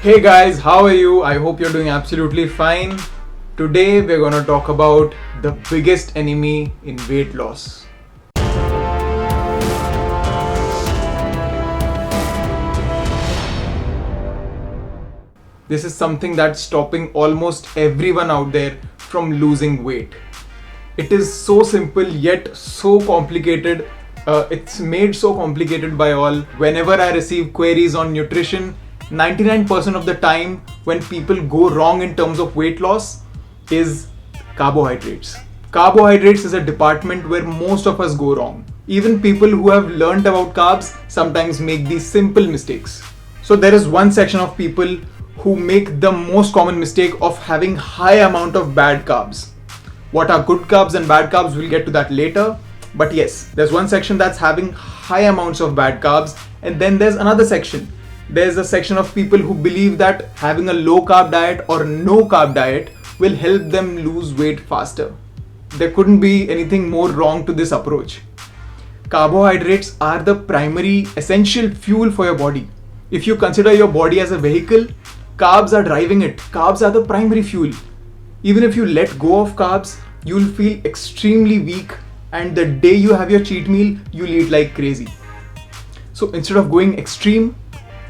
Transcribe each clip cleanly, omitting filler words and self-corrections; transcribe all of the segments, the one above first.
Hey guys, how are you? I hope you're doing absolutely fine. Today we're going to talk about the biggest enemy in weight loss. This is something that's stopping almost everyone out there from losing weight. It is so simple yet so complicated. It's made so complicated by all. Whenever I receive queries on nutrition, 99% of the time when people go wrong in terms of weight loss is carbohydrates. Carbohydrates is a department where most of us go wrong. Even people who have learnt about carbs sometimes make these simple mistakes. So there is one section of people who make the most common mistake of having high amount of bad carbs. What are good carbs and bad carbs? We'll get to that later. But yes, there's one section that's having high amounts of bad carbs, and then there's another section. There's a section of people who believe that having a low carb diet or no carb diet will help them lose weight faster. There couldn't be anything more wrong to this approach. Carbohydrates are the primary essential fuel for your body. If you consider your body as a vehicle, carbs are driving it. Carbs are the primary fuel. Even if you let go of carbs, you'll feel extremely weak, and the day you have your cheat meal, you'll eat like crazy. So instead of going extreme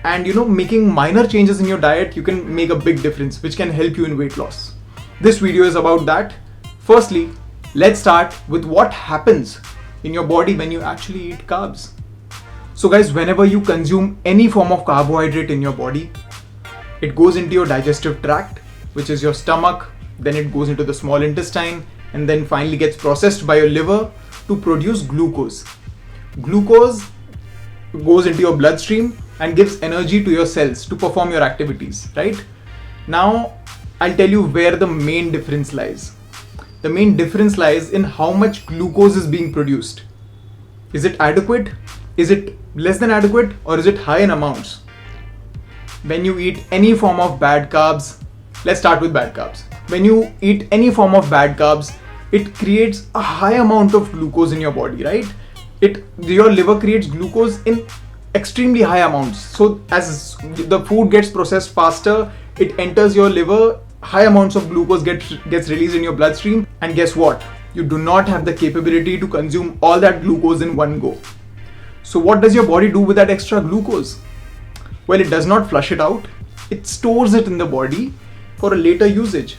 and making minor changes in your diet, you can make a big difference which can help you in weight loss. This video is about that. Firstly, let's start with what happens in your body when you actually eat carbs. So guys, whenever you consume any form of carbohydrate in your body, it goes into your digestive tract, which is your stomach, then it goes into the small intestine, and then finally gets processed by your liver to produce glucose. Glucose goes into your bloodstream and gives energy to your cells to perform your activities, right? Now, I'll tell you where the main difference lies. The main difference lies in how much glucose is being produced. Is it adequate? Is it less than adequate? Or is it high in amounts? When you eat any form of bad carbs, let's start with bad carbs. When you eat any form of bad carbs, it creates a high amount of glucose in your body, right? Your liver creates glucose in extremely high amounts. So as the food gets processed faster, it enters your liver, high amounts of glucose gets released in your bloodstream, and guess what? You do not have the capability to consume all that glucose in one go. So what does your body do with that extra glucose? Well, it does not flush it out. It stores it in the body for a later usage.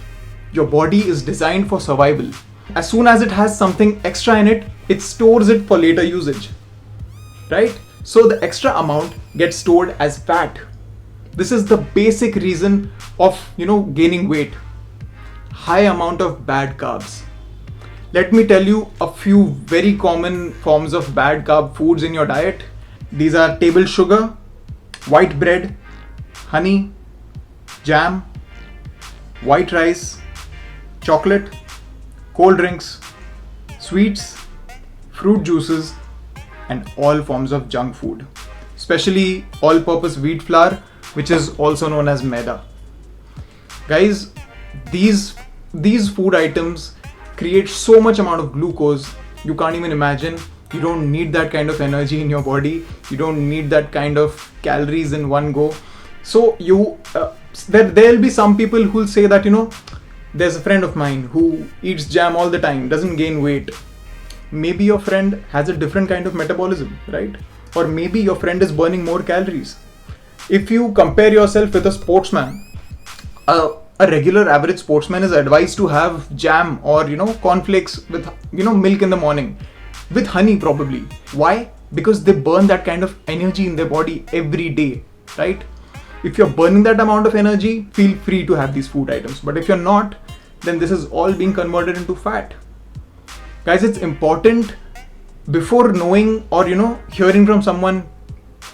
Your body is designed for survival. As soon as it has something extra in it, it stores it for later usage, right? So the extra amount gets stored as fat. This is the basic reason of gaining weight. High amount of bad carbs. Let me tell you a few very common forms of bad carb foods in your diet. These are table sugar, white bread, honey, jam, white rice, chocolate, cold drinks, sweets, fruit juices, and all forms of junk food, especially all-purpose wheat flour, which is also known as maida. Guys, these food items create so much amount of glucose, you can't even imagine. You don't need that kind of energy in your body. You don't need that kind of calories in one go. So there'll be some people who'll say that, there's a friend of mine who eats jam all the time, doesn't gain weight. Maybe your friend has a different kind of metabolism, right? Or maybe your friend is burning more calories. If you compare yourself with a sportsman, a regular average sportsman is advised to have jam or cornflakes with milk in the morning with honey probably. Why? Because they burn that kind of energy in their body every day, right? If you're burning that amount of energy, feel free to have these food items. But if you're not, then this is all being converted into fat. Guys, it's important before knowing or hearing from someone,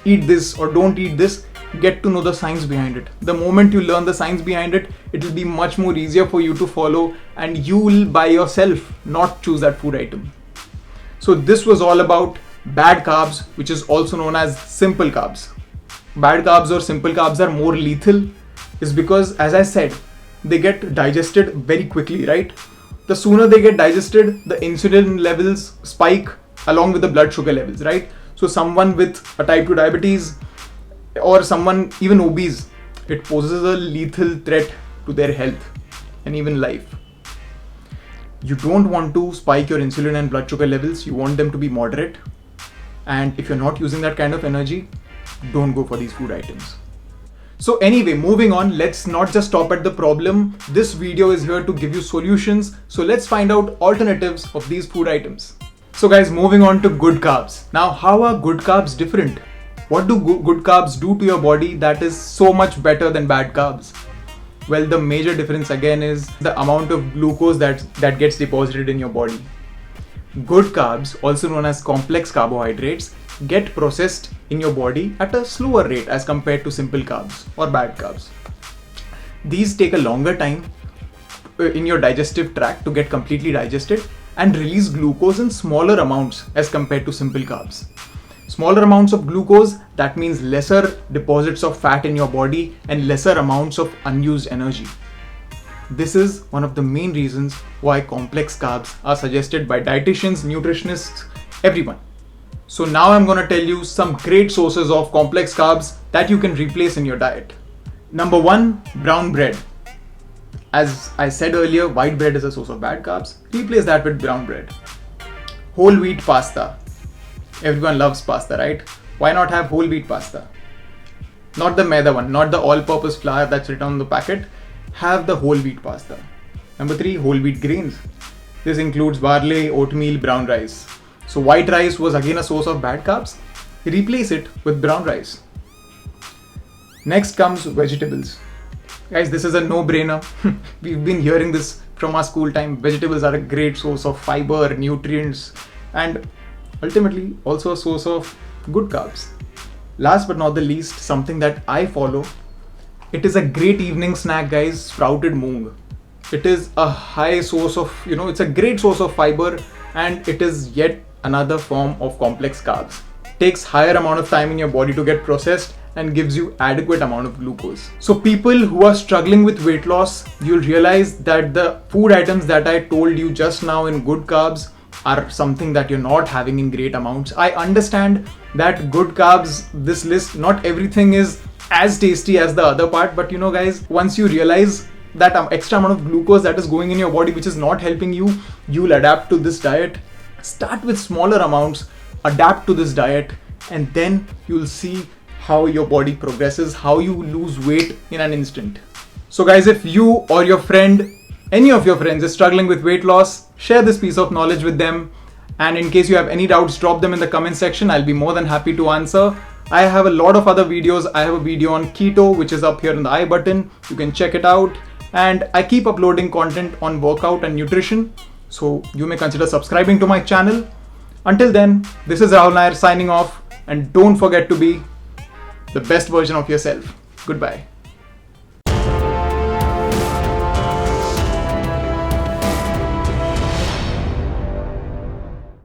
eat this or don't eat this, get to know the science behind it. The moment you learn the science behind it, it will be much more easier for you to follow, and you will by yourself not choose that food item. So this was all about bad carbs, which is also known as simple carbs. Bad carbs or simple carbs are more lethal is because, as I said, they get digested very quickly, right? The sooner they get digested, the insulin levels spike along with the blood sugar levels, right? So someone with a type 2 diabetes or someone even obese, it poses a lethal threat to their health and even life. You don't want to spike your insulin and blood sugar levels. You want them to be moderate. And if you're not using that kind of energy, don't go for these food items. So anyway, moving on, let's not just stop at the problem. This video is here to give you solutions. So let's find out alternatives of these food items. So guys, moving on to good carbs. Now, how are good carbs different? What do good carbs do to your body that is so much better than bad carbs? Well, the major difference again is the amount of glucose that gets deposited in your body. Good carbs, also known as complex carbohydrates, get processed in your body at a slower rate as compared to simple carbs or bad carbs. These take a longer time in your digestive tract to get completely digested and release glucose in smaller amounts as compared to simple carbs. Smaller amounts of glucose, that means lesser deposits of fat in your body and lesser amounts of unused energy. This is one of the main reasons why complex carbs are suggested by dietitians, nutritionists, everyone. So now I'm going to tell you some great sources of complex carbs that you can replace in your diet. Number 1, brown bread. As I said earlier, white bread is a source of bad carbs. Replace that with brown bread. Whole wheat pasta. Everyone loves pasta, right? Why not have whole wheat pasta? Not the maida one, not the all-purpose flour that's written on the packet. Have the whole wheat pasta. Number 3, whole wheat grains. This includes barley, oatmeal, brown rice. So white rice was again a source of bad carbs. Replace it with brown rice. Next comes vegetables. Guys, this is a no-brainer. We've been hearing this from our school time. Vegetables are a great source of fiber, nutrients, and ultimately also a source of good carbs. Last but not the least, something that I follow. It is a great evening snack, guys, sprouted moong. It is a high source of, it's a great source of fiber, and it is yet another form of complex carbs. Takes higher amount of time in your body to get processed and gives you adequate amount of glucose. So people who are struggling with weight loss, you'll realize that the food items that I told you just now in good carbs are something that you're not having in great amounts. I understand that good carbs, this list, not everything is as tasty as the other part, but guys, once you realize that extra amount of glucose that is going in your body which is not helping you, you'll adapt to this diet. Start with smaller amounts, adapt to this diet, and then you'll see how your body progresses, how you lose weight in an instant. So guys, if you or your friend, any of your friends is struggling with weight loss, share this piece of knowledge with them. And in case you have any doubts, drop them in the comment section. I'll be more than happy to answer. I have a lot of other videos. I have a video on keto, which is up here in the I button. You can check it out. And I keep uploading content on workout and nutrition. So you may consider subscribing to my channel. Until then, this is Rahul Nair signing off. And don't forget to be the best version of yourself. Goodbye.